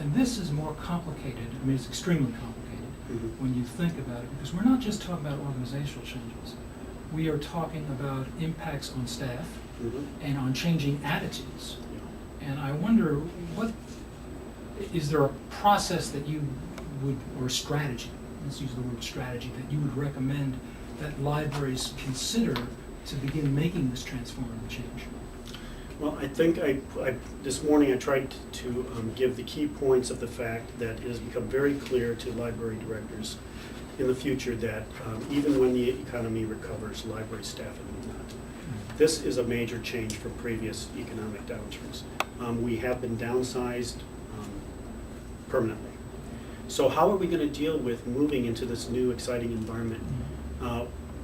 And this is more complicated. I mean, it's extremely complicated when you think about it, because we're not just talking about organizational changes. We are talking about impacts on staff and on changing attitudes. And I wonder, is there a process that you would, or strategy, let's use the word strategy, that you would recommend that libraries consider to begin making this transformative change? Well, I think this morning I tried to give the key points of the fact that it has become very clear to library directors in the future that even when the economy recovers, library staffing will not. This is a major change from previous economic downturns. We have been downsized permanently. So how are we going to deal with moving into this new exciting environment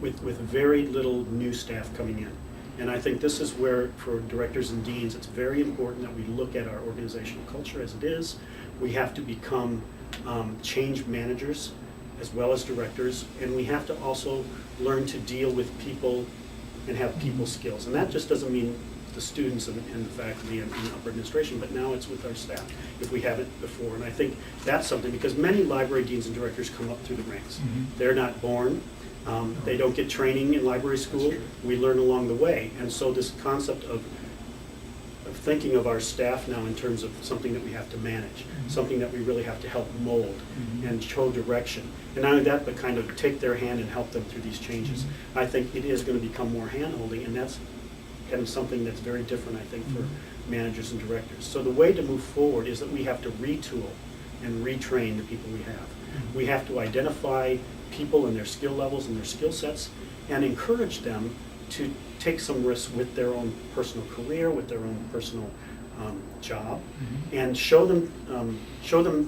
with very little new staff coming in? And I think this is where, for directors and deans, it's very important that we look at our organizational culture as it is. We have to become change managers as well as directors, and we have to also learn to deal with people and have people skills. And that just doesn't mean the students and the faculty and upper administration, but now it's with our staff, if we haven't before. And I think that's something, because many library deans and directors come up through the ranks. They're not born. They don't get training in library school. We learn along the way. And so this concept of thinking of our staff now in terms of something that we have to manage, something that we really have to help mold and show direction. And not only that, but kind of take their hand and help them through these changes. I think it is going to become more hand-holding, and that's kind of something that's very different, I think, for managers and directors. So the way to move forward is that we have to retool and retrain the people we have. We have to identify people and their skill levels and their skill sets and encourage them to take some risks with their own personal career, with their own personal job, and show them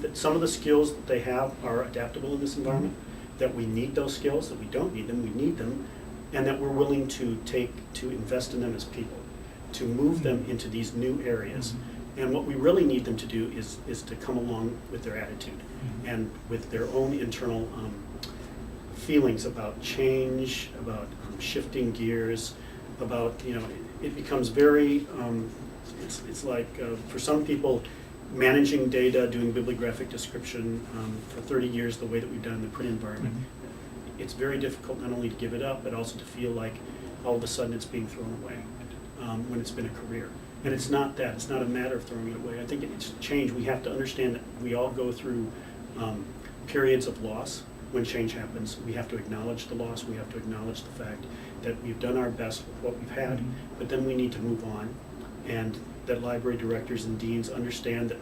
that some of the skills that they have are adaptable in this environment, that we need those skills, that we don't need them, we need them, and that we're willing to invest in them as people, to move them into these new areas. And what we really need them to do is to come along with their attitude and with their own internal feelings about change, about shifting gears, about, it becomes very, it's like for some people, managing data, doing bibliographic description for 30 years the way that we've done in the print environment, it's very difficult not only to give it up, but also to feel like all of a sudden it's being thrown away when it's been a career. And it's not that. It's not a matter of throwing it away. I think it's change. We have to understand that we all go through periods of loss when change happens. We have to acknowledge the loss. We have to acknowledge the fact that we've done our best with what we've had, but then we need to move on. And that library directors and deans understand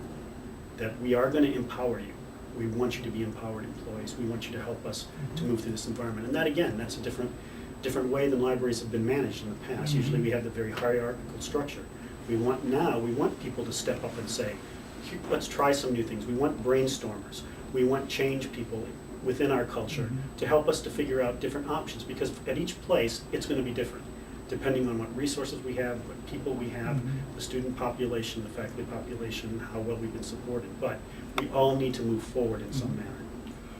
that we are going to empower you. We want you to be empowered employees. We want you to help us to move through this environment. And that, again, that's a different way than libraries have been managed in the past. Usually we have the very hierarchical structure. We want people to step up and say, let's try some new things. We want brainstormers. We want change people within our culture to help us to figure out different options, because at each place it's going to be different depending on what resources we have, what people we have, the student population, the faculty population, how well we've been supported. But we all need to move forward in some manner.